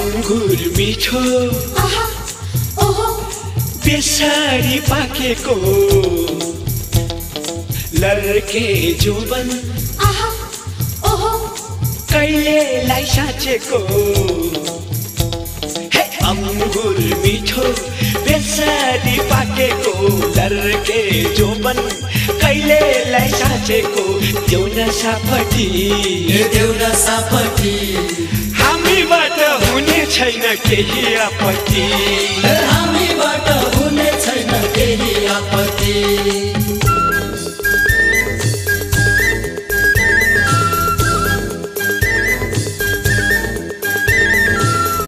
अङ्गुर मिठो बेसारी पाकेको लर्के जुबन कहिलेलाई साँचेको हे अङ्गुर मिठो बेसारी पाकेको लर्के जुबन कहिलेलाई साँचेको देउन सापटी हामीबाट हुने छैन केही आपत्ति हामीबाट हुने छैन केही आपत्ति